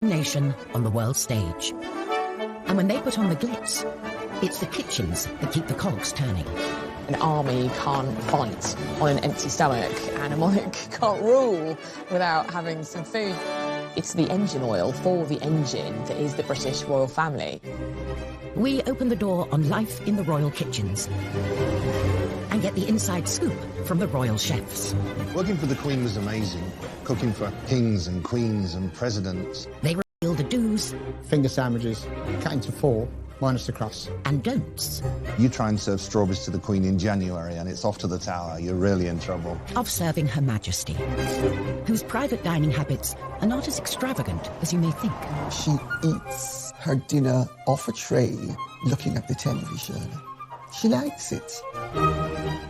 nation on the world stage. And when they put on the glitz, it's the kitchens that keep the cogs turning. An army can't fight on an empty stomach, and a monarch can't rule without having some food. It's the engine oil for the engine that is the British royal family. We open the door on life in the royal kitchens and get the inside scoop from the royal chefs. Working for the Queen was amazing. Cooking for kings and queens and presidents. They reveal the do's. Finger sandwiches, cut into 4, minus the crust. And don'ts. You try and serve strawberries to the Queen in January and it's off to the Tower. You're really in trouble. Of serving Her Majesty, whose private dining habits are not as extravagant as you may think. She eats her dinner off a tray, looking at the television. She likes it.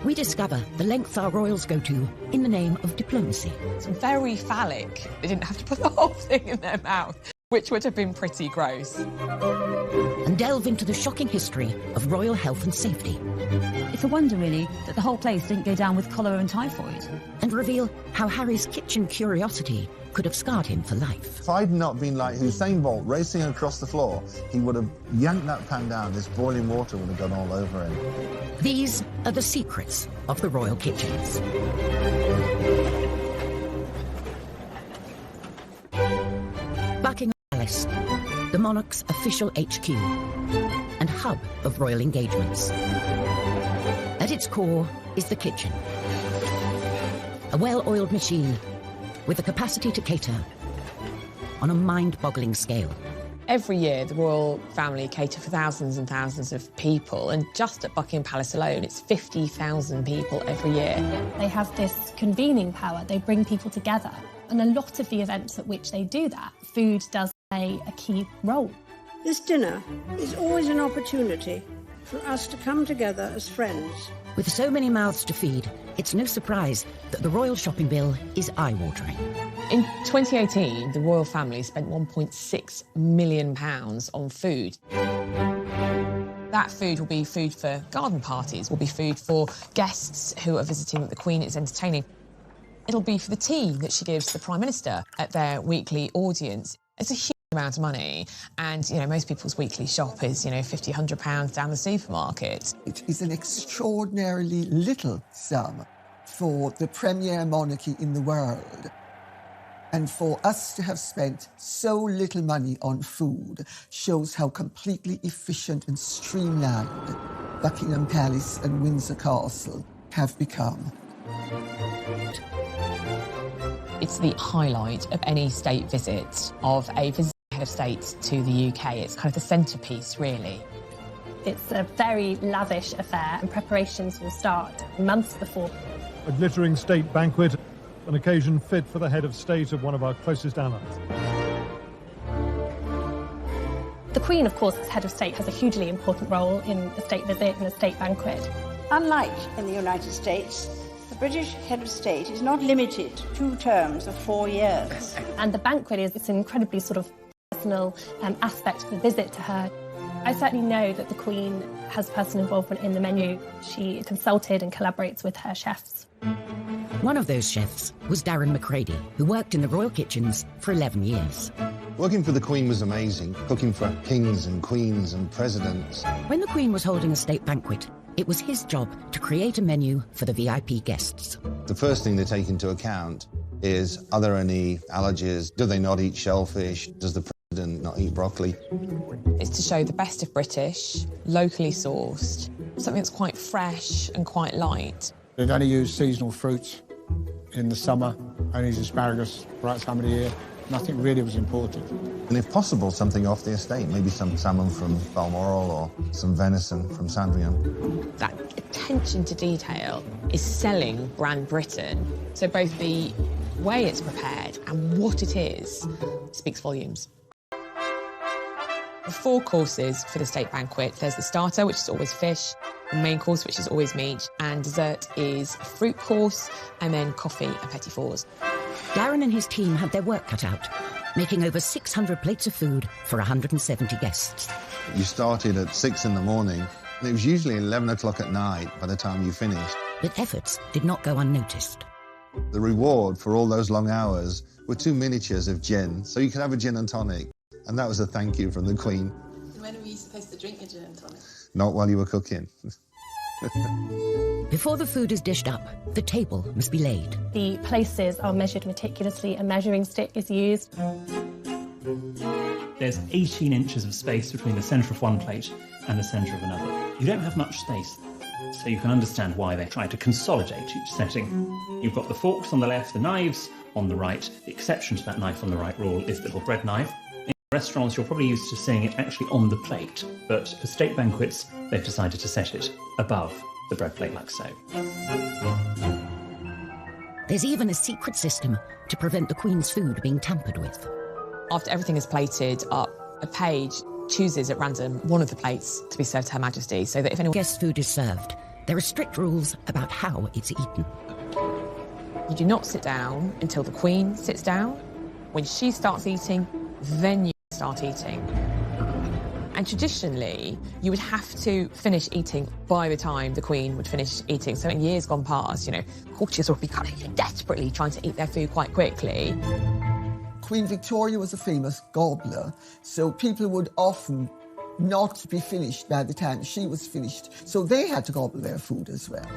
We discover the lengths our royals go to in the name of diplomacy. It's very phallic. They didn't have to put the whole thing in their mouth, which would have been pretty gross. And delve into the shocking history of royal health and safety. It's a wonder, really, that the whole place didn't go down with cholera and typhoid. And reveal how Harry's kitchen curiosity could have scarred him for life. If I'd not been like Usain Bolt racing across the floor, he would have yanked that pan down. This boiling water would have gone all over him. These are the secrets of the royal kitchens. Buckingham Palace, the monarch's official HQ and hub of royal engagements. At its core is the kitchen, a well-oiled machine with the capacity to cater on a mind-boggling scale. Every year, the royal family cater for thousands and thousands of people, and just at Buckingham Palace alone, it's 50,000 people every year. They have this convening power. They bring people together. And a lot of the events at which they do that, food does play a key role. This dinner is always an opportunity for us to come together as friends. With so many mouths to feed, it's no surprise that the royal shopping bill is eye-watering. In 2018, the royal family spent £1.6 million on food. That food will be food for garden parties, will be food for guests who are visiting that the Queen is entertaining. It'll be for the tea that she gives the Prime Minister at their weekly audience. It's a huge amount of money, and, you know, most people's weekly shop is, you know, £50, £100 down the supermarket. It is an extraordinarily little sum for the premier monarchy in the world. And for us to have spent so little money on food shows how completely efficient and streamlined Buckingham Palace and Windsor Castle have become. It's the highlight of any state visit, of a visiting head of state to the UK. It's kind of the centrepiece, really. It's a very lavish affair, and preparations will start months before. A glittering state banquet, an occasion fit for the head of state of one of our closest allies. The Queen, of course, as head of state, has a hugely important role in a state visit and a state banquet. Unlike in the United States, the British head of state is not limited to 2 terms of 4 years. And the banquet is an incredibly sort of personal aspect of the visit to her. I certainly know that the Queen has personal involvement in the menu. She consulted and collaborates with her chefs. One of those chefs was Darren McCready, who worked in the royal kitchens for 11 years. Working for the Queen was amazing. Cooking for kings and queens and presidents. When the Queen was holding a state banquet, it was his job to create a menu for the VIP guests. The first thing they take into account is, are there any allergies? Do they not eat shellfish? Does the president not eat broccoli? It's to show the best of British, locally sourced, something that's quite fresh and quite light. They'd only use seasonal fruits in the summer, only use asparagus for that time of the year. Nothing really was imported. And if possible, something off the estate, maybe some salmon from Balmoral or some venison from Sandringham. That attention to detail is selling brand Britain. So both the way it's prepared and what it is speaks volumes. The 4 courses for the state banquet. There's the starter, which is always fish, the main course, which is always meat, and dessert is a fruit course, and then coffee and petit fours. Darren and his team had their work cut out, making over 600 plates of food for 170 guests. You started at 6 in the morning, and it was usually 11 o'clock at night by the time you finished. But efforts did not go unnoticed. The reward for all those long hours were 2 miniatures of gin, so you could have a gin and tonic. And that was a thank you from the Queen. When are we supposed to drink a gin and tonic? Not while you were cooking. Before the food is dished up, the table must be laid. The places are measured meticulously. A measuring stick is used. There's 18 inches of space between the centre of one plate and the centre of another. You don't have much space, so you can understand why they try to consolidate each setting. You've got the forks on the left, the knives on the right. The exception to that knife on the right rule is the little bread knife. In restaurants, you're probably used to seeing it actually on the plate, but for state banquets, they've decided to set it above the bread plate like so. There's even a secret system to prevent the Queen's food being tampered with. After everything is plated up, a page chooses at random one of the plates to be served to Her Majesty, so that if anyone guest food is served, there are strict rules about how it's eaten. You do not sit down until the Queen sits down. When she starts eating, then you start eating. And traditionally, you would have to finish eating by the time the Queen would finish eating. So in years gone past, you know, courtiers would be kind of desperately trying to eat their food quite quickly. Queen Victoria was a famous gobbler, so people would often not be finished by the time she was finished. So they had to gobble their food as well.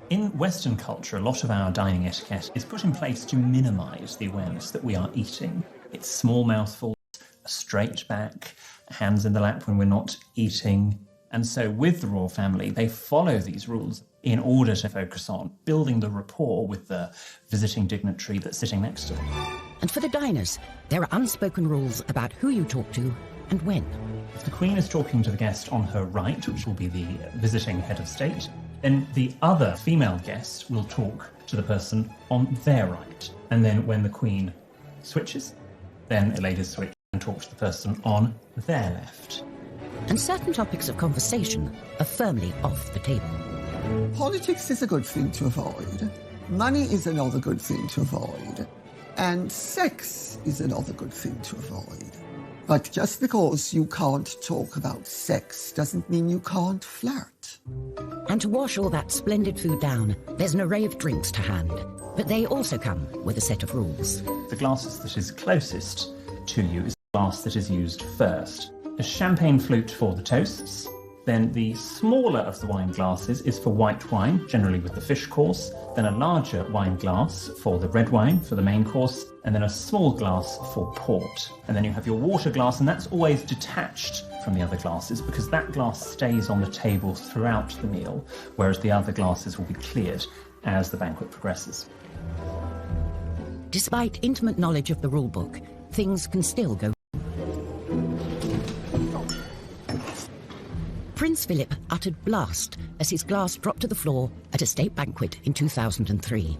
In Western culture, a lot of our dining etiquette is put in place to minimise the awareness that we are eating. It's small mouthfuls, a straight back, hands in the lap when we're not eating. And so with the royal family, they follow these rules in order to focus on building the rapport with the visiting dignitary that's sitting next to them. And for the diners, there are unspoken rules about who you talk to and when. If the Queen is talking to the guest on her right, which will be the visiting head of state, then the other female guest will talk to the person on their right. And then when the Queen switches, then the ladies switch and talk to the person on their left. And certain topics of conversation are firmly off the table. Politics is a good thing to avoid. Money is another good thing to avoid. And sex is another good thing to avoid. But just because you can't talk about sex doesn't mean you can't flirt. And to wash all that splendid food down, there's an array of drinks to hand. But they also come with a set of rules. The glasses that is closest to you is the glass that is used first. A champagne flute for the toasts. Then the smaller of the wine glasses is for white wine, generally with the fish course. Then a larger wine glass for the red wine, for the main course. And then a small glass for port. And then you have your water glass, and that's always detached from the other glasses because that glass stays on the table throughout the meal, whereas the other glasses will be cleared as the banquet progresses. Despite intimate knowledge of the rule book, things can still go. Prince Philip uttered blast as his glass dropped to the floor at a state banquet in 2003.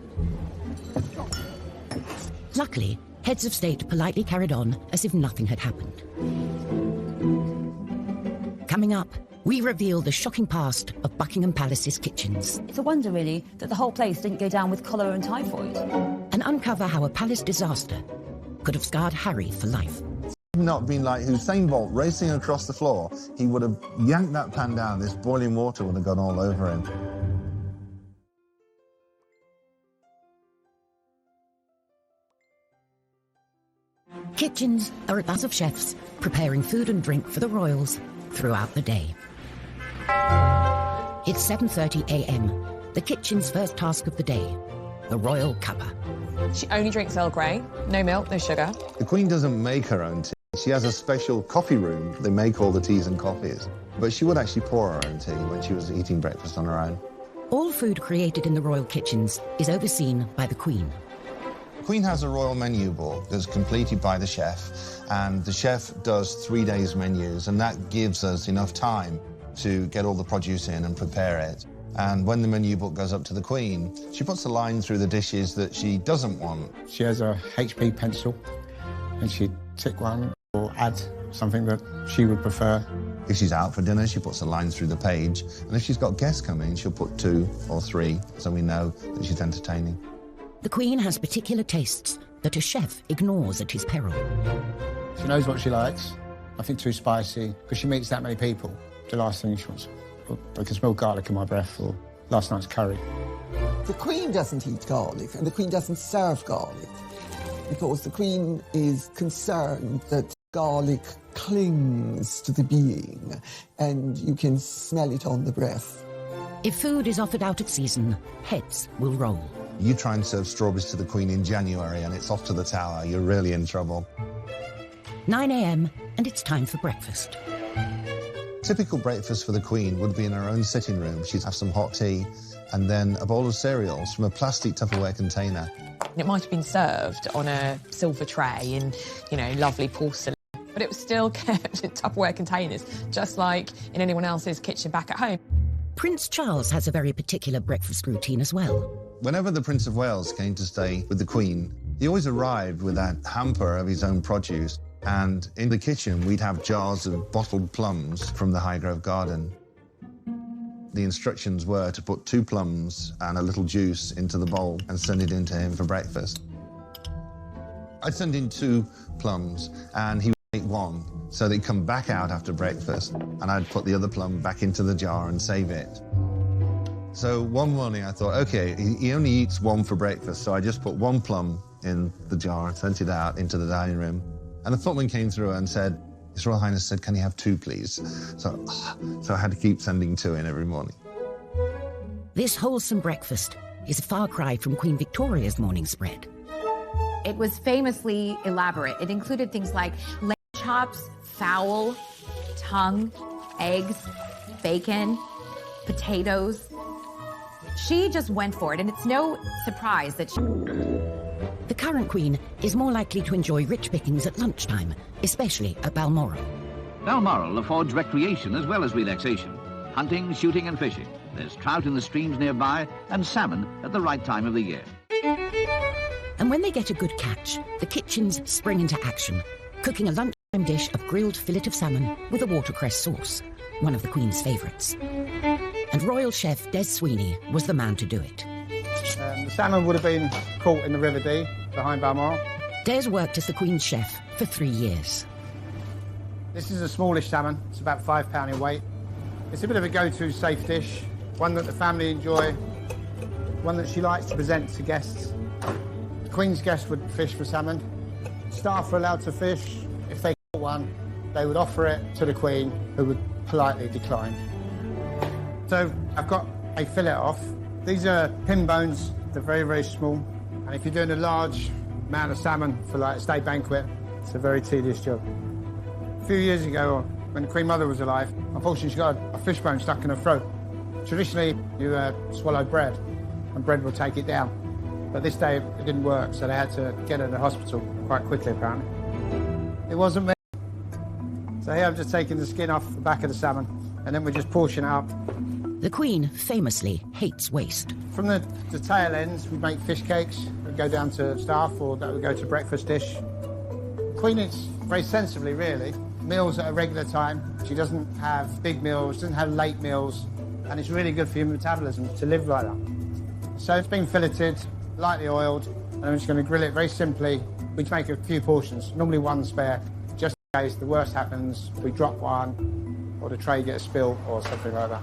Luckily, heads of state politely carried on as if nothing had happened. Coming up, we reveal the shocking past of Buckingham Palace's kitchens. It's a wonder, really, that the whole place didn't go down with cholera and typhoid. And uncover how a palace disaster could have scarred Harry for life. Not been like Usain Bolt racing across the floor, he would have yanked that pan down, this boiling water would have gone all over him. Kitchens are a buzz of chefs preparing food and drink for the royals throughout the day. It's 7:30 a.m., the kitchen's first task of the day, the royal cuppa. She only drinks Earl Grey, no milk, no sugar. The Queen doesn't make her own tea. She has a special coffee room. They make all the teas and coffees. But she would actually pour her own tea when she was eating breakfast on her own. All food created in the royal kitchens is overseen by the Queen. The Queen has a royal menu book that's completed by the chef, and the chef does 3 days menus, and that gives us enough time to get all the produce in and prepare it. And when the menu book goes up to the Queen, she puts a line through the dishes that she doesn't want. She has a HP pencil, and she'd tick one or add something that she would prefer. If she's out for dinner, she puts a line through the page, and if she's got guests coming, she'll put 2 or 3, so we know that she's entertaining. The Queen has particular tastes that a chef ignores at his peril. She knows what she likes, nothing too spicy, because she meets that many people. The last thing she wants, I can smell garlic in my breath, or last night's curry. The Queen doesn't eat garlic, and the Queen doesn't serve garlic. because the Queen is concerned that garlic clings to the being and you can smell it on the breath. If food is offered out of season, heads will roll. You try and serve strawberries to the Queen in January and it's off to the tower, you're really in trouble. 9 a.m. and it's time for breakfast. Typical breakfast for the Queen would be in her own sitting room. She'd have some hot tea and then a bowl of cereals from a plastic Tupperware container. It might have been served on a silver tray in, lovely porcelain, but it was still kept in Tupperware containers, just like in anyone else's kitchen back at home. Prince Charles has a very particular breakfast routine as well. Whenever the Prince of Wales came to stay with the Queen, he always arrived with a hamper of his own produce. And in the kitchen, we'd have jars of bottled plums from the Highgrove garden. The instructions were to put 2 plums and a little juice into the bowl and send it in to him for breakfast. I'd send in 2 plums and he would make 1, so they'd come back out after breakfast and I'd put the other plum back into the jar and save it. So one morning I thought, OK, he only eats 1 for breakfast, so I just put 1 plum in the jar and sent it out into the dining room. And the footman came through and said, His Royal Highness said, can he have 2, please? So I had to keep sending 2 in every morning. This wholesome breakfast is a far cry from Queen Victoria's morning spread. It was famously elaborate. It included things like lamb chops, fowl, tongue, eggs, bacon, potatoes. She just went for it, and it's no surprise that The current Queen is more likely to enjoy rich pickings at lunchtime, especially at Balmoral. Balmoral affords recreation as well as relaxation. Hunting, shooting and fishing. There's trout in the streams nearby and salmon at the right time of the year. And when they get a good catch, the kitchens spring into action, cooking a lunchtime dish of grilled fillet of salmon with a watercress sauce, one of the Queen's favourites. And royal chef Des Sweeney was the man to do it. The salmon would have been caught in the River Dee behind Balmoral. Des worked as the Queen's chef for 3 years. This is a smallish salmon. It's about £5 in weight. It's a bit of a go-to safe dish, one that the family enjoy, one that she likes to present to guests. The Queen's guests would fish for salmon. Staff were allowed to fish. If they caught one, they would offer it to the Queen, who would politely decline. So I've got a fillet off. These are pin bones. They're very, very small. And if you're doing a large amount of salmon for like a state banquet, it's a very tedious job. A few years ago, when the Queen Mother was alive, unfortunately she got a fish bone stuck in her throat. Traditionally, you swallow bread, and bread will take it down. But this day, it didn't work, so they had to get her to the hospital quite quickly, apparently. It wasn't me. So here I've just taken the skin off the back of the salmon, and then we just portion it up. The Queen famously hates waste. From the tail ends, we make fish cakes that go down to staff, or that would go to breakfast dish. The Queen eats very sensibly, really. Meals at a regular time. She doesn't have big meals, doesn't have late meals, and it's really good for your metabolism to live like that. So it's been filleted, lightly oiled, and I'm just going to grill it very simply. We make a few portions, normally 1 spare, just in case the worst happens, we drop one, or the tray gets spilled, or something like that.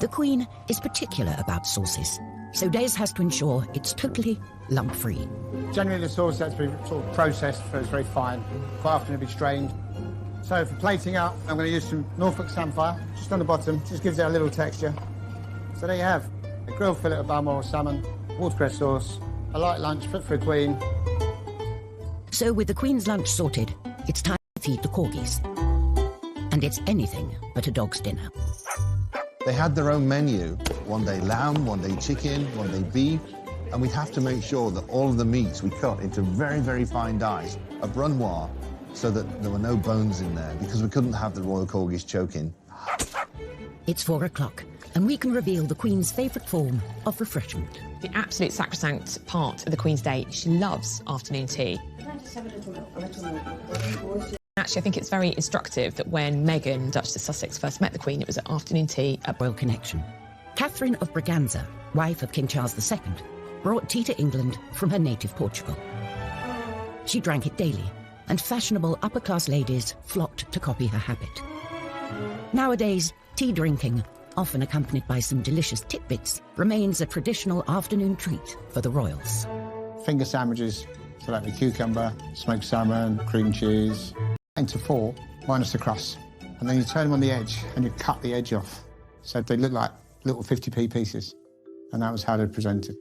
The Queen is particular about sauces, so Des has to ensure it's totally lump-free. Generally the sauce has to be sort of processed so it's very fine. Quite often it'll be strained. So for plating up, I'm going to use some Norfolk samphire, just on the bottom, just gives it a little texture. So there you have a grilled fillet of Balmoral salmon, watercress sauce, a light lunch fit for a Queen. So with the Queen's lunch sorted, it's time to feed the corgis. And it's anything but a dog's dinner. They had their own menu. One day lamb, one day chicken, one day beef. And we'd have to make sure that all of the meats we cut into very, very fine dice, a brunoise, so that there were no bones in there, because we couldn't have the royal corgis choking. It's 4 o'clock, and we can reveal the Queen's favourite form of refreshment. The absolute sacrosanct part of the Queen's day, she loves afternoon tea. Can I just have a little milk? Actually, I think it's very instructive that when Meghan, Duchess of Sussex, first met the Queen, it was at afternoon tea at Royal Connection. Catherine of Braganza, wife of King Charles II, brought tea to England from her native Portugal. She drank it daily, and fashionable upper-class ladies flocked to copy her habit. Nowadays, tea drinking, often accompanied by some delicious titbits, remains a traditional afternoon treat for the royals. Finger sandwiches So that'd be cucumber, smoked salmon, cream cheese, into 4, minus the crust. And then you turn them on the edge and you cut the edge off. So they look like little 50p pieces. And that was how they're presented.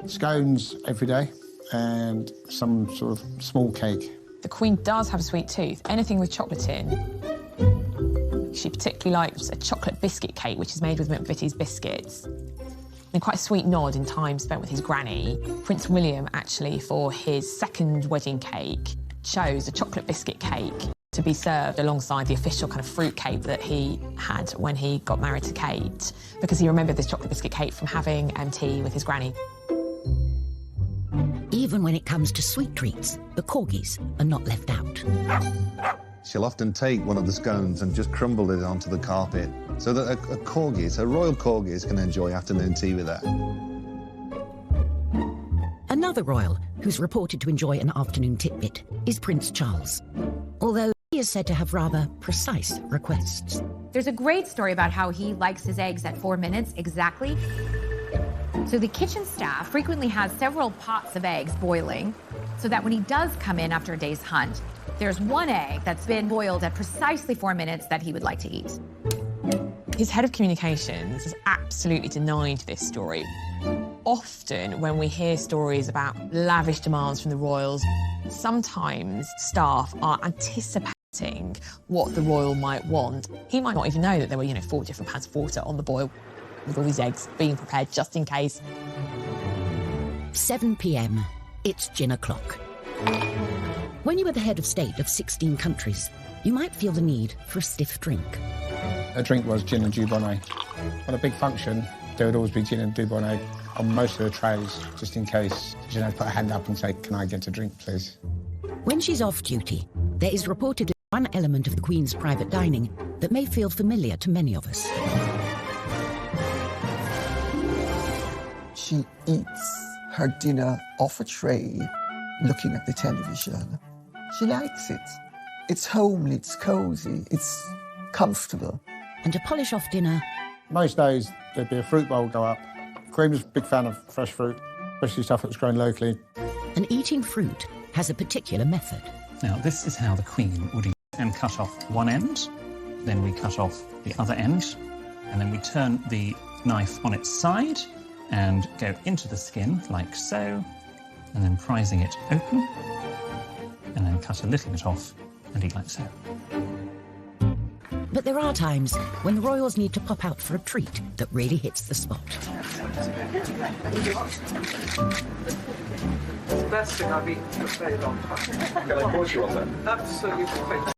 Scones every day and some sort of small cake. The Queen does have a sweet tooth. Anything with chocolate in. She particularly likes a chocolate biscuit cake, which is made with McVitie's biscuits. And quite a sweet nod in time spent with his granny. Prince William, actually, for his second wedding cake, chose a chocolate biscuit cake to be served alongside the official kind of fruit cake that he had when he got married to Kate, because he remembered this chocolate biscuit cake from having tea with his granny. Even when it comes to sweet treats, the corgis are not left out. She'll often take one of the scones and just crumble it onto the carpet so that a royal corgis can enjoy afternoon tea with her. Another royal who's reported to enjoy an afternoon titbit is Prince Charles, although he is said to have rather precise requests. There's a great story about how he likes his eggs at 4 minutes exactly. So the kitchen staff frequently has several pots of eggs boiling so that when he does come in after a day's hunt, there's one egg that's been boiled at precisely 4 minutes that he would like to eat. His head of communications has absolutely denied this story. Often when we hear stories about lavish demands from the royals, sometimes staff are anticipating what the royal might want. He might not even know that there were, 4 different pans of water on the boil with all these eggs being prepared just in case. 7 p.m. It's gin o'clock. When you are the head of state of 16 countries, you might feel the need for a stiff drink. A drink was gin and dubonnet. On a big function, there would always be gin and dubonnet on most of the trays, just in case. You know, put a hand up and say, "Can I get a drink, please?" When she's off duty, there is reportedly one element of the Queen's private dining that may feel familiar to many of us. She eats her dinner off a tray, looking at the television. She likes it. It's homely, it's cosy, it's comfortable. And to polish off dinner... Most days, there'd be a fruit bowl go up. Queen was a big fan of fresh fruit, especially stuff that was grown locally. And eating fruit has a particular method. Now, this is how the Queen would eat and cut off one end, then we cut off the other end, and then we turn the knife on its side and go into the skin like so, and then prising it open, and then cut a little bit off and eat like so. But there are times when the royals need to pop out for a treat that really hits the spot. It's the best thing I've eaten for a very long time. Can I course you on that? Absolutely perfect.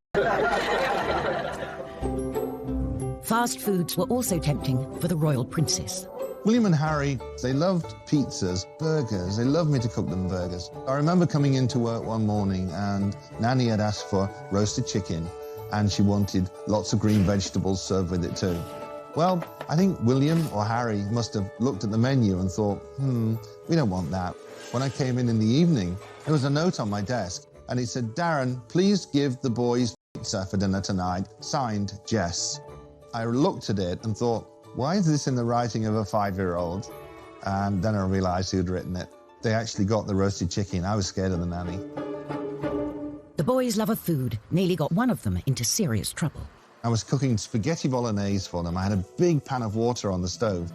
Fast foods were also tempting for the royal princess. William and Harry, they loved pizzas, burgers. They loved me to cook them burgers. I remember coming into work one morning and Nanny had asked for roasted chicken and she wanted lots of green vegetables served with it too. Well, I think William or Harry must have looked at the menu and thought, we don't want that. When I came in the evening, there was a note on my desk and it said, "Darren, please give the boys pizza for dinner tonight, signed Jess." I looked at it and thought, why is this in the writing of a 5-year-old? And then I realised who'd written it. They actually got the roasted chicken. I was scared of the nanny. The boys' love of food nearly got one of them into serious trouble. I was cooking spaghetti bolognese for them. I had a big pan of water on the stove.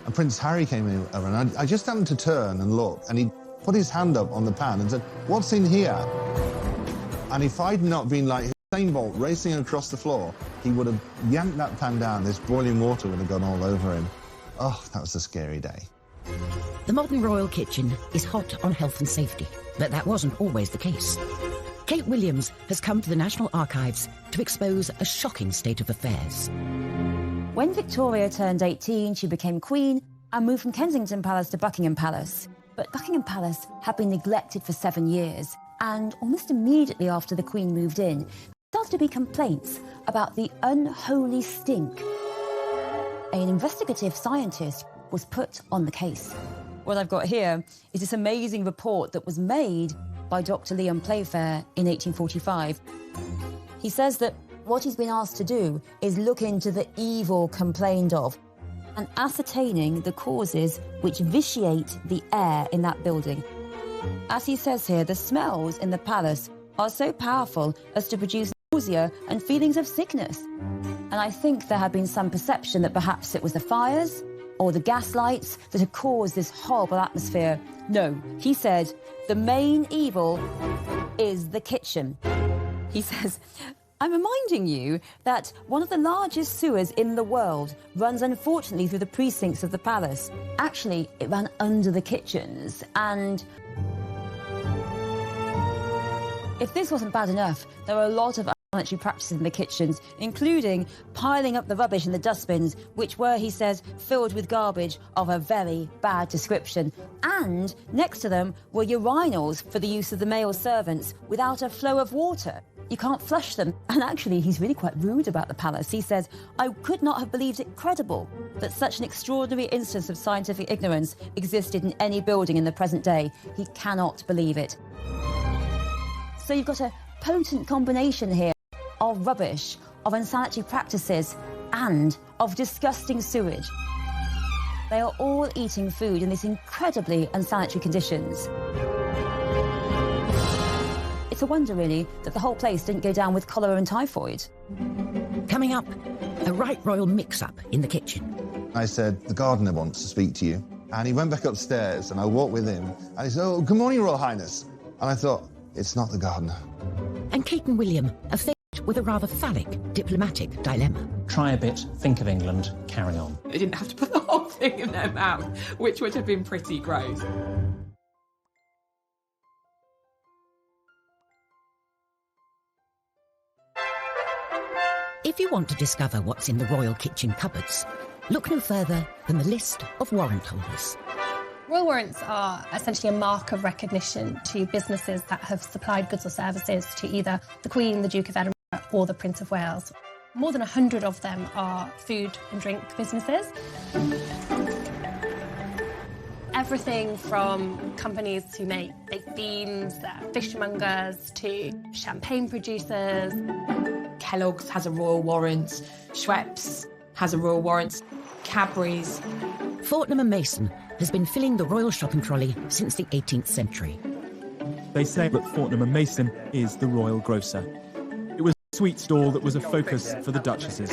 And Prince Harry came over and I just happened to turn and look and he put his hand up on the pan and said, "What's in here?" And if I'd not been like Usain Bolt racing across the floor, he would have yanked that pan down. This boiling water would have gone all over him. Oh, that was a scary day. The modern royal kitchen is hot on health and safety, but that wasn't always the case. Kate Williams has come to the National Archives to expose a shocking state of affairs. When Victoria turned 18, she became queen and moved from Kensington Palace to Buckingham Palace. But Buckingham Palace had been neglected for 7 years, and almost immediately after the Queen moved in, there started to be complaints about the unholy stink. An investigative scientist was put on the case. What I've got here is this amazing report that was made by Dr. Leon Playfair in 1845. He says that what he's been asked to do is look into the evil complained of and ascertaining the causes which vitiate the air in that building. As he says here, the smells in the palace are so powerful as to produce nausea and feelings of sickness. And I think there had been some perception that perhaps it was the fires or the gas lights that had caused this horrible atmosphere. No, he said, the main evil is the kitchen. He says, I'm reminding you that one of the largest sewers in the world runs, unfortunately, through the precincts of the palace. Actually, it ran under the kitchens, and if this wasn't bad enough, there are a lot of unsanitary practices in the kitchens, including piling up the rubbish in the dustbins, which were, he says, filled with garbage of a very bad description. And next to them were urinals for the use of the male servants without a flow of water. You can't flush them. And actually, he's really quite rude about the palace. He says, I could not have believed it credible that such an extraordinary instance of scientific ignorance existed in any building in the present day. He cannot believe it. So you've got a potent combination here of rubbish, of unsanitary practices, and of disgusting sewage. They are all eating food in these incredibly unsanitary conditions. It's a wonder, really, that the whole place didn't go down with cholera and typhoid. Coming up, a right royal mix-up in the kitchen. I said, the gardener wants to speak to you. And he went back upstairs, and I walked with him, and he said, oh, good morning, Royal Highness. And I thought, it's not the gardener. And Kate and William are faced with a rather phallic diplomatic dilemma. Try a bit, think of England, carry on. They didn't have to put the whole thing in their mouth, which would have been pretty gross. If you want to discover what's in the royal kitchen cupboards, look no further than the list of warrant holders. Royal warrants are essentially a mark of recognition to businesses that have supplied goods or services to either the Queen, the Duke of Edinburgh or the Prince of Wales. More than 100 of them are food and drink businesses. Everything from companies who make baked beans, fishmongers, to champagne producers. Kellogg's has a royal warrant, Schweppes has a royal warrant, Cadbury's. Fortnum & Mason has been filling the royal shopping trolley since the 18th century. They say that Fortnum & Mason is the royal grocer. It was a sweet stall that was a focus for the duchesses.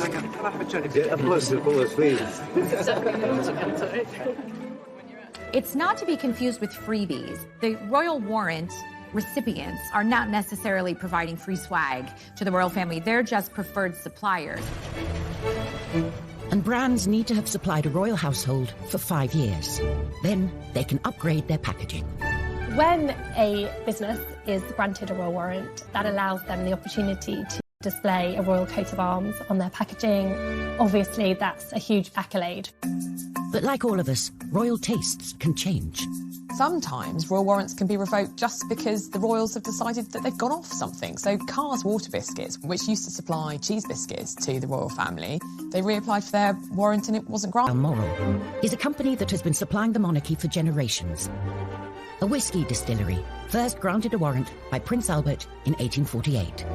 It's not to be confused with freebies. The royal warrant recipients are not necessarily providing free swag to the royal family. They're just preferred suppliers. And brands need to have supplied a royal household for 5 years. Then they can upgrade their packaging. When a business is granted a royal warrant, that allows them the opportunity to display a royal coat of arms on their packaging. Obviously, that's a huge accolade. But like all of us, royal tastes can change. Sometimes royal warrants can be revoked just because the royals have decided that they've gone off something. So Carr's Water Biscuits, which used to supply cheese biscuits to the royal family, they reapplied for their warrant and it wasn't granted. Balmoral is a company that has been supplying the monarchy for generations. A whiskey distillery, first granted a warrant by Prince Albert in 1848.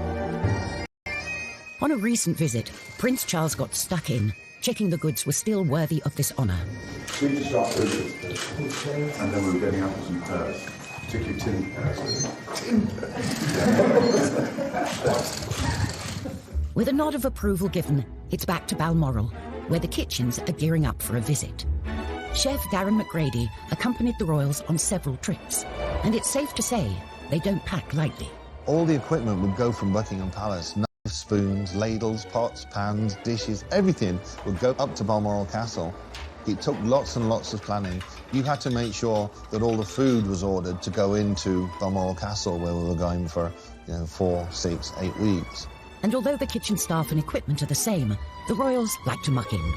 On a recent visit, Prince Charles got stuck in, checking the goods were still worthy of this honour. Swedish shop and then we were getting up some pears, particularly tin pears. With a nod of approval given, it's back to Balmoral, where the kitchens are gearing up for a visit. Chef Darren McGrady accompanied the royals on several trips, and it's safe to say they don't pack lightly. All the equipment would go from Buckingham Palace. Knives, spoons, ladles, pots, pans, dishes, everything would go up to Balmoral Castle. It took lots and lots of planning. You had to make sure that all the food was ordered to go into Balmoral Castle, where we were going for 4, 6, 8 weeks. And although the kitchen staff and equipment are the same, the royals like to muck in.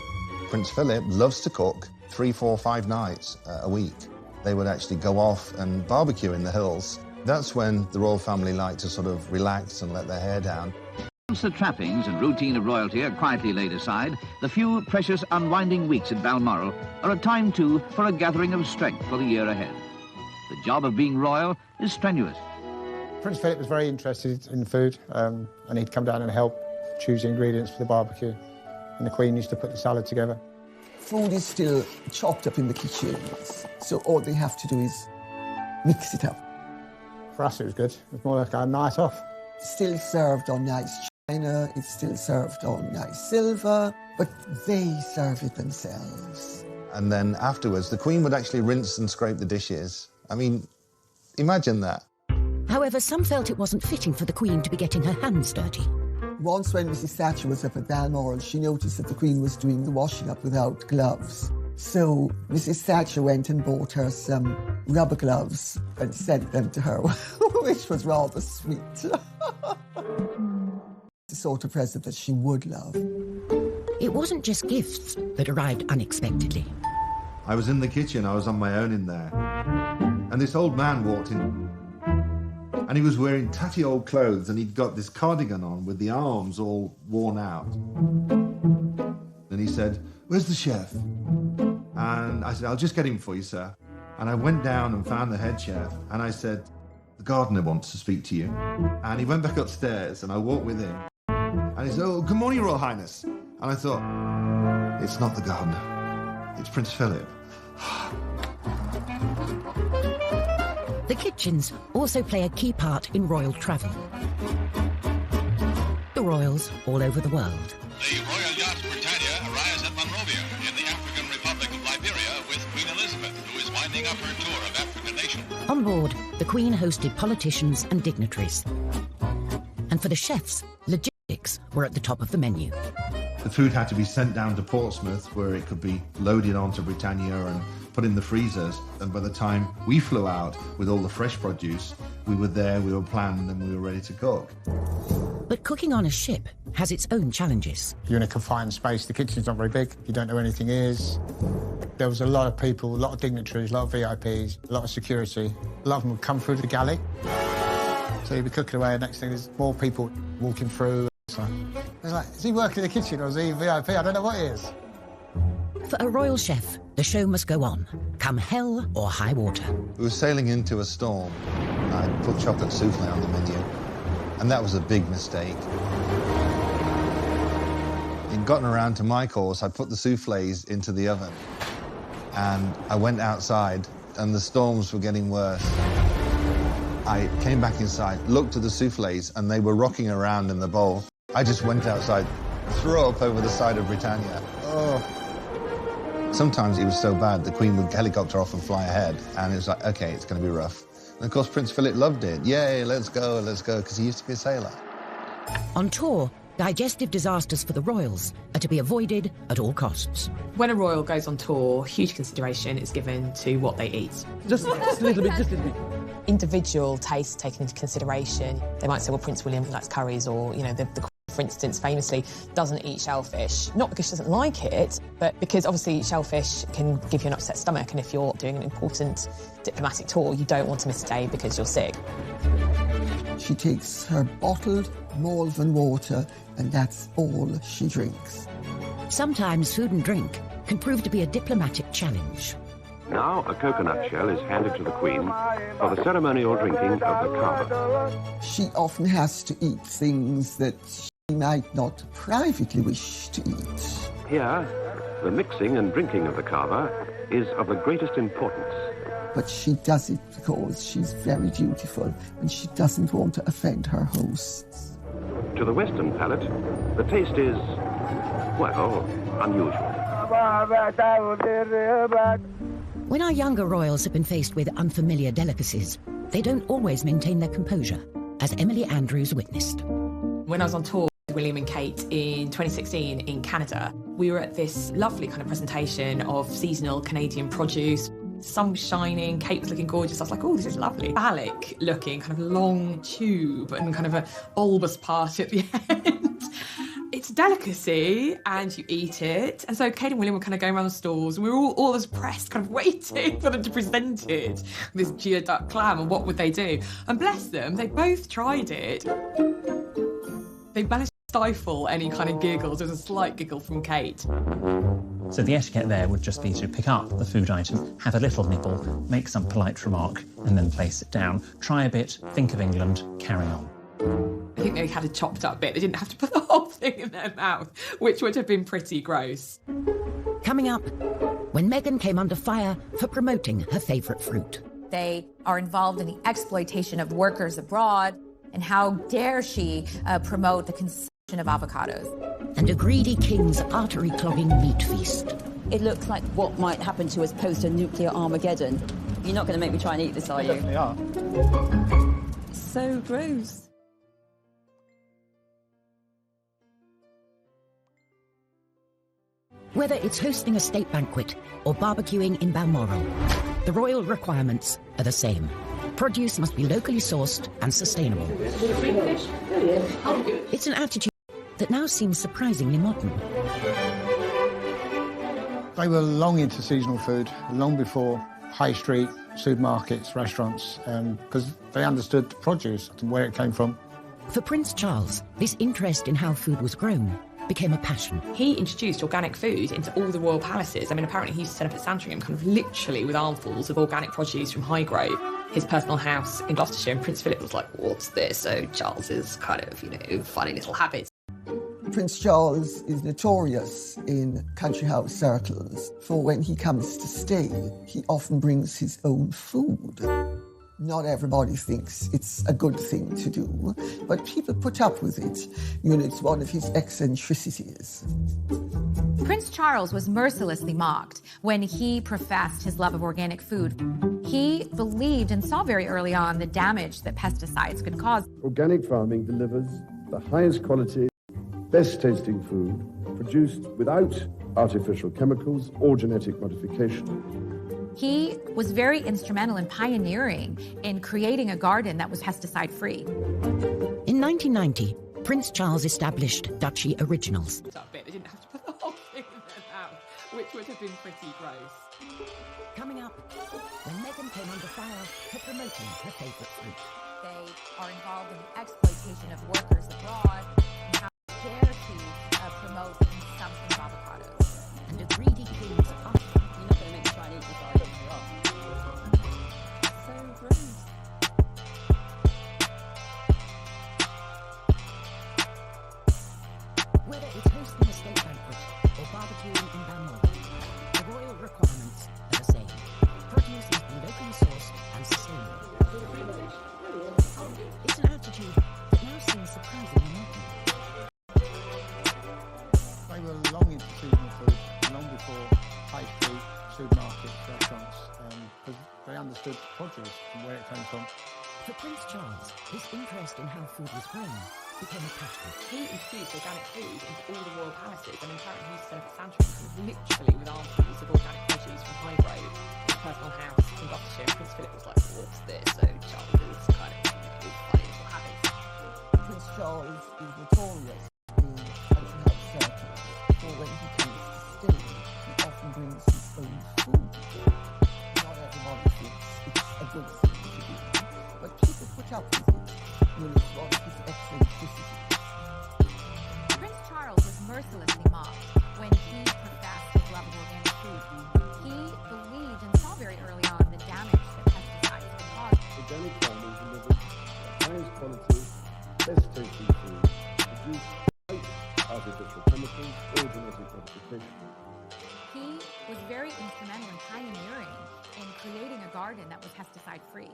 Prince Philip loves to cook 3, 4, 5 nights a week. They would actually go off and barbecue in the hills. That's when the royal family liked to sort of relax and let their hair down. Once the trappings and routine of royalty are quietly laid aside, the few precious unwinding weeks at Balmoral are a time, too, for a gathering of strength for the year ahead. The job of being royal is strenuous. Prince Philip was very interested in food, and he'd come down and help choose the ingredients for the barbecue. And the Queen used to put the salad together. Food is still chopped up in the kitchens, so all they have to do is mix it up. For us, it was good. It was more like a night off. Still served on nice china, it's still served on nice silver, but they serve it themselves. And then afterwards, the Queen would actually rinse and scrape the dishes. I mean, imagine that. However, some felt it wasn't fitting for the Queen to be getting her hands dirty. Once when Mrs. Thatcher was up at Balmoral, she noticed that the Queen was doing the washing up without gloves. So Mrs. Thatcher went and bought her some rubber gloves and sent them to her, which was rather sweet. The sort of present that she would love. It wasn't just gifts that arrived unexpectedly. I was in the kitchen, I was on my own in there. And this old man walked in. And he was wearing tatty old clothes, and he'd got this cardigan on with the arms all worn out. And he said, "Where's the chef?" And I said, "I'll just get him for you, sir." And I went down and found the head chef, and I said, "The gardener wants to speak to you." And he went back upstairs, and I walked with him. And he said, "Oh, good morning, Royal Highness." And I thought, it's not the gardener, it's Prince Philip. The kitchens also play a key part in royal travel. The royals all over the world. The Royal Yacht Britannia arrives at Monrovia in the African Republic of Liberia with Queen Elizabeth, who is winding up her tour of African nations. On board, the Queen hosted politicians and dignitaries. And for the chefs, logistics were at the top of the menu. The food had to be sent down to Portsmouth, where it could be loaded onto Britannia and put in the freezers. And by the time we flew out with all the fresh produce, we were there, we were planned, and we were ready to cook. But cooking on a ship has its own challenges. You're in a confined space, the kitchen's not very big, you don't know where anything is. There was a lot of people, a lot of dignitaries, a lot of VIPs, a lot of security. A lot of them would come through the galley. So you'd be cooking away, and next thing there's more people walking through. So it's like, is he working in the kitchen or is he VIP? I don't know what he is. For a royal chef, the show must go on, come hell or high water. We were sailing into a storm. I put chocolate souffle on the menu, and that was a big mistake. He'd gotten around to my course, I put the soufflés into the oven, and I went outside, and the storms were getting worse. I came back inside, looked at the soufflés, and they were rocking around in the bowl. I just went outside, threw up over the side of Britannia. Oh. Sometimes it was so bad, the Queen would helicopter off and fly ahead, and it was like, okay, it's going to be rough. And of course, Prince Philip loved it. Yay, let's go, because he used to be a sailor. On tour, digestive disasters for the royals are to be avoided at all costs. When a royal goes on tour, huge consideration is given to what they eat. Just a little bit. Individual tastes taken into consideration. They might say, well, Prince William likes curries, or, you know, the Queen, for instance, famously doesn't eat shellfish. Not because she doesn't like it, but because obviously shellfish can give you an upset stomach, and if you're doing an important diplomatic tour, you don't want to miss a day because you're sick. She takes her bottled Malvern water, and that's all she drinks. Sometimes food and drink can prove to be a diplomatic challenge. Now a coconut shell is handed to the Queen for the ceremonial drinking of the kava. She often has to eat things that she might not privately wish to eat. Here, the mixing and drinking of the kava is of the greatest importance. But she does it because she's very dutiful and she doesn't want to offend her hosts. To the Western palate, the taste is, well, unusual. When our younger royals have been faced with unfamiliar delicacies, they don't always maintain their composure, as Emily Andrews witnessed. When I was on tour with William and Kate in 2016 in Canada, we were at this lovely kind of presentation of seasonal Canadian produce. The sun was shining, Kate was looking gorgeous. I was like, oh, this is lovely. Phallic looking, kind of long tube and kind of a bulbous part at the end. It's a delicacy and you eat it. And so Kate and William were kind of going around the stalls and we were all as pressed, kind of waiting for them to present it, this geoduck clam, and what would they do? And bless them, they both tried it. They managed to stifle any kind of giggles. There was a slight giggle from Kate. So the etiquette there would just be to pick up the food item, have a little nibble, make some polite remark, and then place it down. Try a bit, think of England, carry on. I think they had a chopped up bit. They didn't have to put the whole thing in their mouth, which would have been pretty gross. Coming up, when Meghan came under fire for promoting her favourite fruit. They are involved in the exploitation of workers abroad. And how dare she promote the consumption of avocados? And a greedy king's artery-clogging meat feast. It looks like what might happen to us post a nuclear Armageddon. You're not going to make me try and eat this, are you? Definitely are. So gross. Whether it's hosting a state banquet or barbecuing in Balmoral, the royal requirements are the same. Produce must be locally sourced and sustainable. It's an attitude that now seems surprisingly modern. They were long into seasonal food, long before high street, supermarkets, restaurants, because they understood the produce and where it came from. For Prince Charles, this interest in how food was grown became a passion. He introduced organic food into all the royal palaces. I mean, apparently he used to set up at Sandringham kind of literally with armfuls of organic produce from Highgrove. His personal house in Gloucestershire, and Prince Philip was like, what's this? So Charles's kind of, funny little habits. Prince Charles is notorious in country house circles for when he comes to stay, he often brings his own food. Not everybody thinks it's a good thing to do, but people put up with it. It's one of his eccentricities. Prince Charles was mercilessly mocked when he professed his love of organic food. He believed and saw very early on the damage that pesticides could cause. Organic farming delivers the highest quality, best tasting food produced without artificial chemicals or genetic modification. He was very instrumental in pioneering in creating a garden that was pesticide-free. In 1990, Prince Charles established Duchy Originals. They didn't have to put the whole thing in their mouth, which would have been pretty gross. Coming up, when Meghan came under fire for promoting her favourite fruit. They are involved in the exploitation of workers abroad and how dare to promote the consumption of avocados. And a greedy king's artery. You're not going to make me try and eat this, are you? So gross. Whether it's hosting a state banquet or barbecuing in Balmoral, the royal requirements are the same. Produce must be locally sourced and sustainable. It's an attitude that now seems surprisingly modern. They were long into seasonal food, long before high street, supermarkets, restaurants, because they understood the produce and where it came from. For Prince Charles, his interest in how food was grown became a passion. He introduced organic food into all the royal palaces. I mean, apparently he used to set up at Sandringham literally with armfuls of organic produce from Highgrove, his personal house in Gloucestershire. Prince Philip was like, what's this? So Charles's kind of, funny little habits. Prince Charles is notorious in country house circles for when he comes to stay, he often brings his own food. Not everybody thinks it's a good thing to do, but people put up with it. It's one of his eccentricities. Prince Charles was mercilessly mocked when he professed his love of organic food. He believed and saw very early on the damage that pesticides could cause. Organic farming delivers the highest quality, best tasting food produced without artificial chemicals or genetic modification. He was very instrumental in pioneering in creating a garden that was pesticide-free.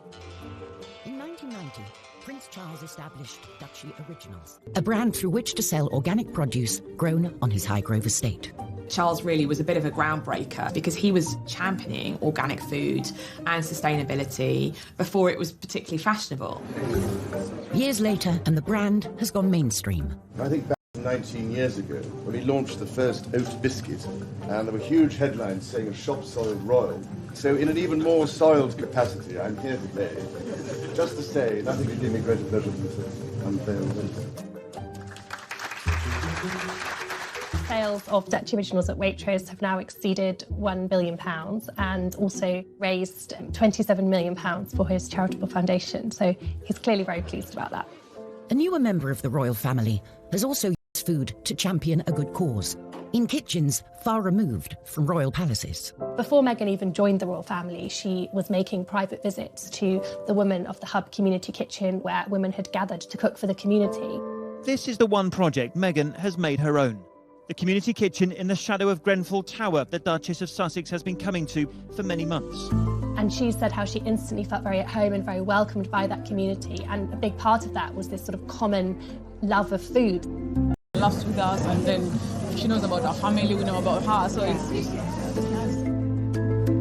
In 1990, Prince Charles established Duchy Originals, a brand through which to sell organic produce grown on his Highgrove estate. Charles really was a bit of a groundbreaker because he was championing organic food and sustainability before it was particularly fashionable. Years later, and the brand has gone mainstream. I think back 19 years ago, when we launched the first oat biscuit, and there were huge headlines saying a shop soiled royal. So in an even more soiled capacity, I'm here today, just to say nothing could give me greater pleasure than to unveil this. Sales of Dutch Originals at Waitrose have now exceeded £1 billion and also raised £27 million for his charitable foundation. So he's clearly very pleased about that. A newer member of the royal family has also used food to champion a good cause, in kitchens far removed from royal palaces. Before Meghan even joined the royal family, she was making private visits to the women of the Hub Community Kitchen, where women had gathered to cook for the community. This is the one project Meghan has made her own. The community kitchen in the shadow of Grenfell Tower the Duchess of Sussex has been coming to for many months. And she said how she instantly felt very at home and very welcomed by that community. And a big part of that was this sort of common love of food. She loves with us, and then she knows about our family, we know about her, so it's nice.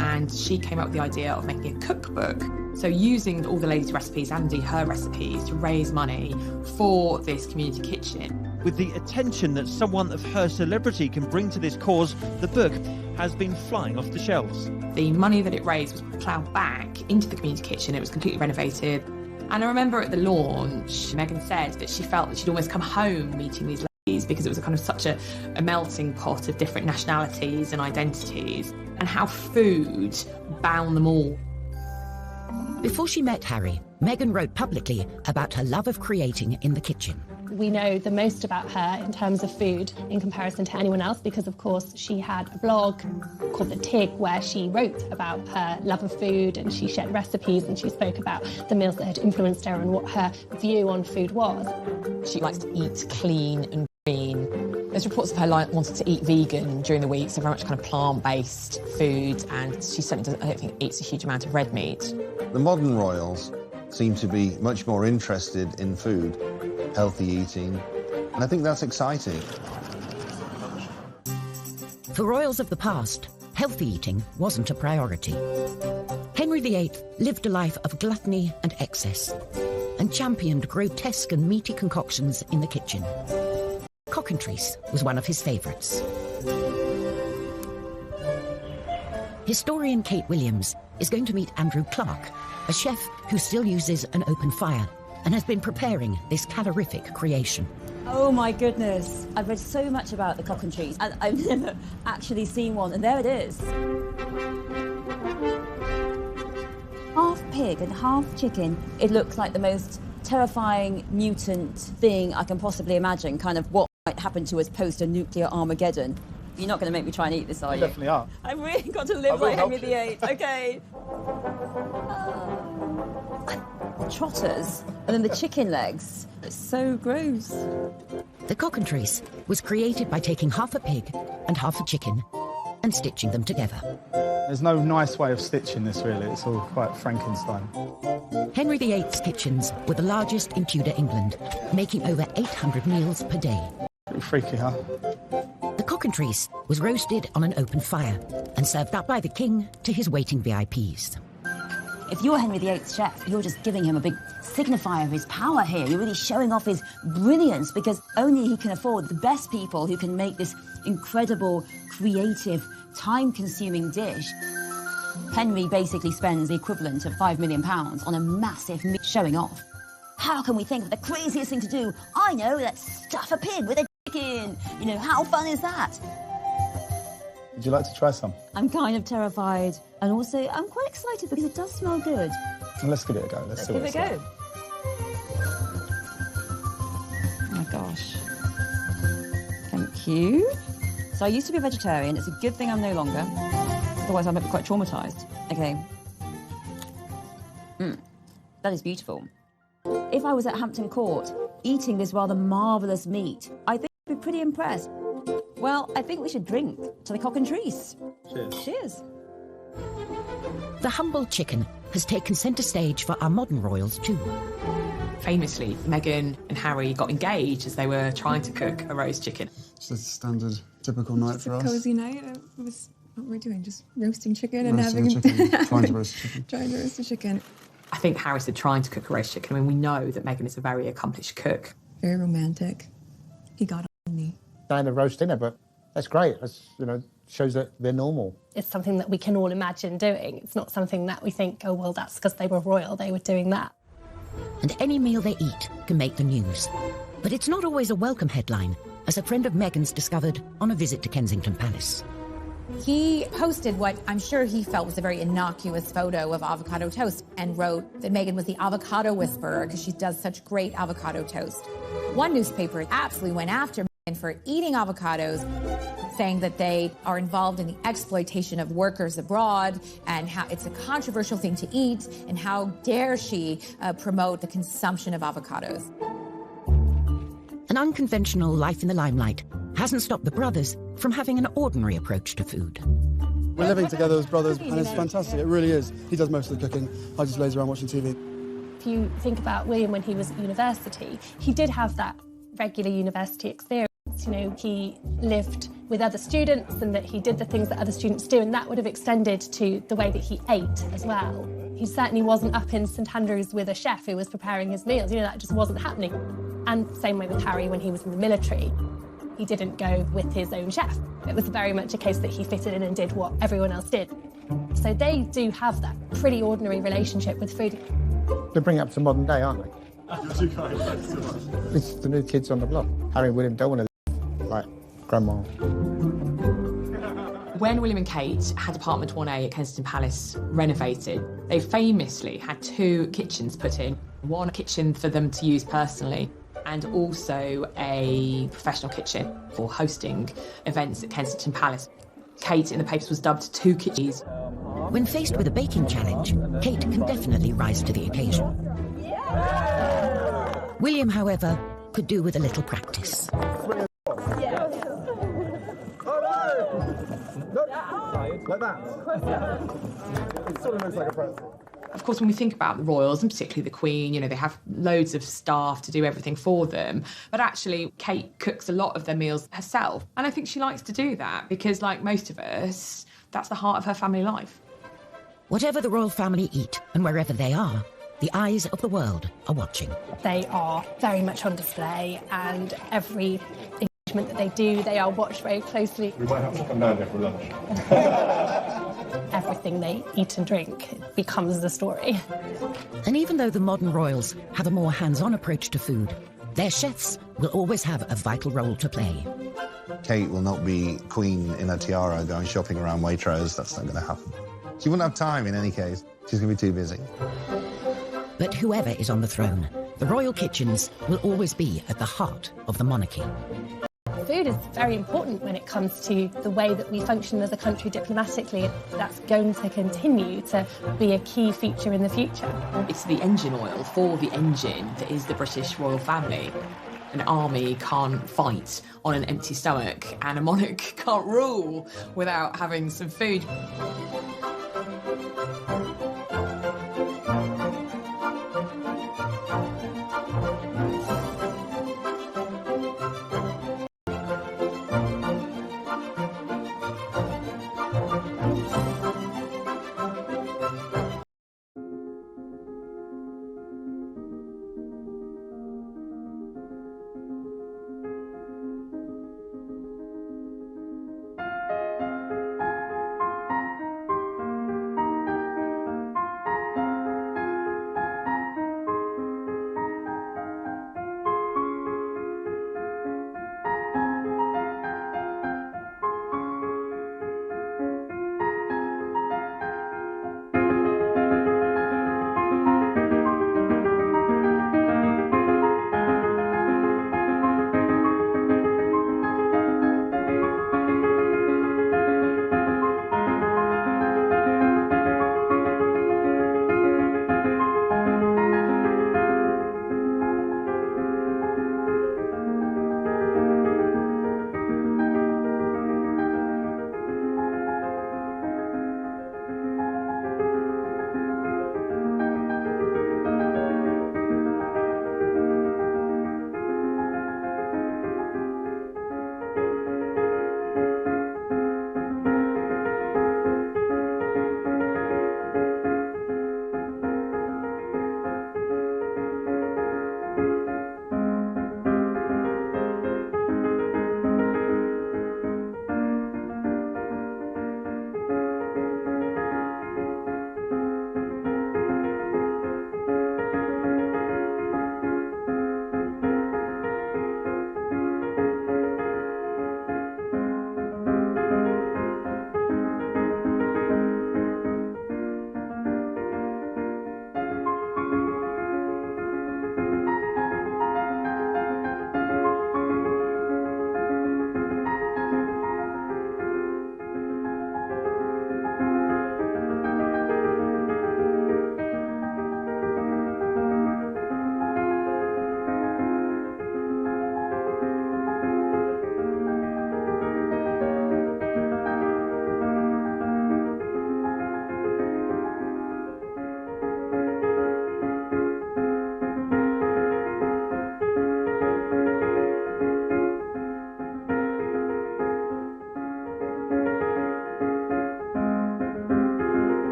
And she came up with the idea of making a cookbook. So using all the ladies' recipes and indeed her recipes to raise money for this community kitchen. With the attention that someone of her celebrity can bring to this cause, the book has been flying off the shelves. The money that it raised was ploughed back into the community kitchen. It was completely renovated. And I remember at the launch, Megan said that she felt that she'd almost come home meeting these ladies because it was a kind of such a melting pot of different nationalities and identities, and how food bound them all. Before she met Harry, Megan wrote publicly about her love of creating in the kitchen. We know the most about her in terms of food in comparison to anyone else because, of course, she had a blog called The Tig where she wrote about her love of food and she shared recipes and she spoke about the meals that had influenced her and what her view on food was. She likes to eat clean and green. There's reports of her wanting to eat vegan during the week, so very much kind of plant-based food, and she certainly doesn't, I don't think, eats a huge amount of red meat. The modern royals seem to be much more interested in food, healthy eating, and I think that's exciting. For royals of the past, healthy eating wasn't a priority. Henry VIII lived a life of gluttony and excess, and championed grotesque and meaty concoctions in the kitchen. Cockentrice was one of his favourites. Historian Kate Williams is going to meet Andrew Clark, a chef who still uses an open fire and has been preparing this calorific creation. Oh my goodness, I've read so much about the cockentrice and I've never actually seen one, and there it is. Half pig and half chicken. It looks like the most terrifying mutant thing I can possibly imagine, kind of what might happen to us post a nuclear Armageddon. You're not going to make me try and eat this, are you? Definitely are. I've really got to live like Henry VIII. Okay. Trotters, and then the chicken legs. It's so gross. The cockentrice was created by taking half a pig and half a chicken and stitching them together. There's no nice way of stitching this, really. It's all quite Frankenstein. Henry VIII's kitchens were the largest in Tudor England, making over 800 meals per day. Pretty freaky, huh? The cockentrice was roasted on an open fire and served up by the king to his waiting VIPs. If you're Henry VIII's chef, you're just giving him a big signifier of his power here. You're really showing off his brilliance because only he can afford the best people who can make this incredible, creative, time-consuming dish. Henry basically spends the equivalent of £5 million on a massive showing off. How can we think of the craziest thing to do? I know, let's stuff a pig with a chicken. You know, how fun is that? Would you like to try some? I'm kind of terrified, and also I'm quite excited because it does smell good. Well, let's give it a go. Let's see give what it a go. like. Oh my gosh. Thank you. So I used to be a vegetarian. It's a good thing I'm no longer. Otherwise I might be quite traumatised. Okay. That is beautiful. If I was at Hampton Court eating this rather marvellous meat, I think I'd be pretty impressed. Well, I think we should drink to the cockentrice. Cheers. Cheers. The humble chicken has taken centre stage for our modern royals too. Famously, Meghan and Harry got engaged as they were trying to cook a roast chicken. Just a standard, typical night for us. Cozy night. It was what we're doing, just roasting chicken and Roasting having chicken, trying to roast chicken. trying to roast a chicken. I think Harry said trying to cook a roast chicken. I mean, we know that Meghan is a very accomplished cook. Very romantic. He got on me. Kind of roast dinner, but that's great. That's, you know, shows that they're normal. It's something that we can all imagine doing. It's not something that we think, oh, well, that's because they were royal, they were doing that. And any meal they eat can make the news. But it's not always a welcome headline, as a friend of Meghan's discovered on a visit to Kensington Palace. He posted what I'm sure he felt was a very innocuous photo of avocado toast and wrote that Meghan was the avocado whisperer because she does such great avocado toast. One newspaper absolutely went after Meghan for eating avocados, saying that they are involved in the exploitation of workers abroad and how it's a controversial thing to eat and how dare she promote the consumption of avocados. An unconventional life in the limelight hasn't stopped the brothers from having an ordinary approach to food. We're living together as brothers, and it's fantastic. It really is. He does most of the cooking. I just laze around watching TV. If you think about William when he was at university, he did have that regular university experience. You know, he lived with other students and that he did the things that other students do, and that would have extended to the way that he ate as well. He certainly wasn't up in St Andrews with a chef who was preparing his meals. You know, that just wasn't happening. And same way with Harry when he was in the military. He didn't go with his own chef. It was very much a case that he fitted in and did what everyone else did. So they do have that pretty ordinary relationship with food. They bring it up to modern day, aren't they? This is the new kids on the block. Harry and William don't want to live like grandma. When William and Kate had apartment 1A at Kensington Palace renovated, they famously had 2 kitchens put in. One kitchen for them to use personally, and also a professional kitchen for hosting events at Kensington Palace. Kate, in the papers, was dubbed 2 kitchens. When faced with a baking challenge, Kate can definitely rise to the occasion. William, however, could do with a little practice. Like that. It sort of looks like a pretzel. Of course, when we think about the royals, and particularly the Queen, you know, they have loads of staff to do everything for them. But actually, Kate cooks a lot of their meals herself. And I think she likes to do that because, like most of us, that's the heart of her family life. Whatever the royal family eat and wherever they are, the eyes of the world are watching. They are very much on display, and every engagement that they do, they are watched very closely. We might have to come down here for lunch. Everything they eat and drink becomes the story. And even though the modern royals have a more hands-on approach to food, their chefs will always have a vital role to play. Kate will not be queen in a tiara going shopping around Waitrose. That's not going to happen. She wouldn't have time in any case. She's going to be too busy. But whoever is on the throne, the royal kitchens will always be at the heart of the monarchy. Food is very important when it comes to the way that we function as a country diplomatically. That's going to continue to be a key feature in the future. It's the engine oil for the engine that is the British royal family. An army can't fight on an empty stomach, and a monarch can't rule without having some food.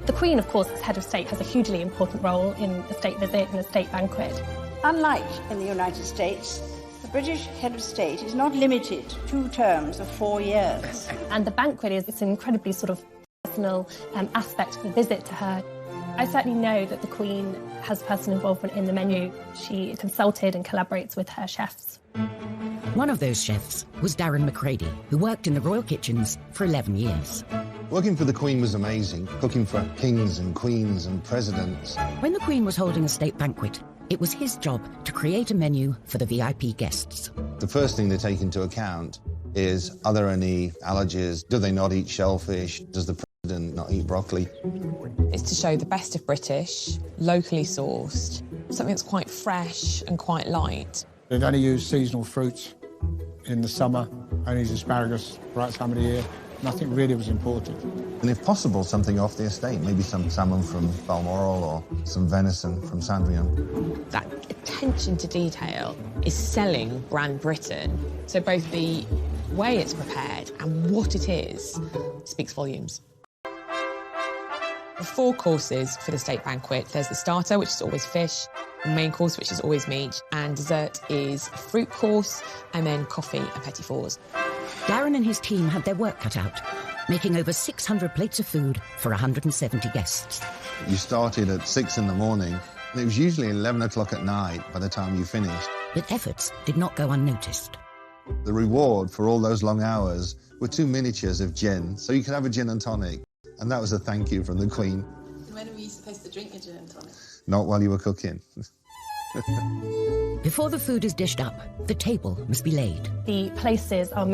The Queen, of course, as head of state, has a hugely important role in a state visit and a state banquet. Unlike in the United States, the British head of state is not limited to terms of 4 years. And the banquet is an incredibly sort of personal aspect of the visit to her. I certainly know that the Queen has personal involvement in the menu. She consulted and collaborates with her chefs. One of those chefs was Darren McCready, who worked in the royal kitchens for 11 years. Working for the Queen was amazing, cooking for kings and queens and presidents. When the Queen was holding a state banquet, it was his job to create a menu for the VIP guests. The first thing they take into account is, are there any allergies? Do they not eat shellfish? Does the president not eat broccoli? It's to show the best of British, locally sourced, something that's quite fresh and quite light. They'd only use seasonal fruits in the summer, only use asparagus right time of the year. Nothing really was imported. And if possible, something off the estate, maybe some salmon from Balmoral or some venison from Sandringham. That attention to detail is selling brand Britain. So both the way it's prepared and what it is speaks volumes. The 4 courses for the state banquet. There's the starter, which is always fish, the main course, which is always meat, and dessert is a fruit course, and then coffee and petit fours. Darren and his team had their work cut out, making over 600 plates of food for 170 guests. You started at 6 in the morning, and it was usually 11 o'clock at night by the time you finished. But efforts did not go unnoticed. The reward for all those long hours were 2 miniatures of gin, so you could have a gin and tonic, and that was a thank you from the Queen. When were you supposed to drink a gin and tonic? Not while you were cooking. Before the food is dished up, the table must be laid. The places are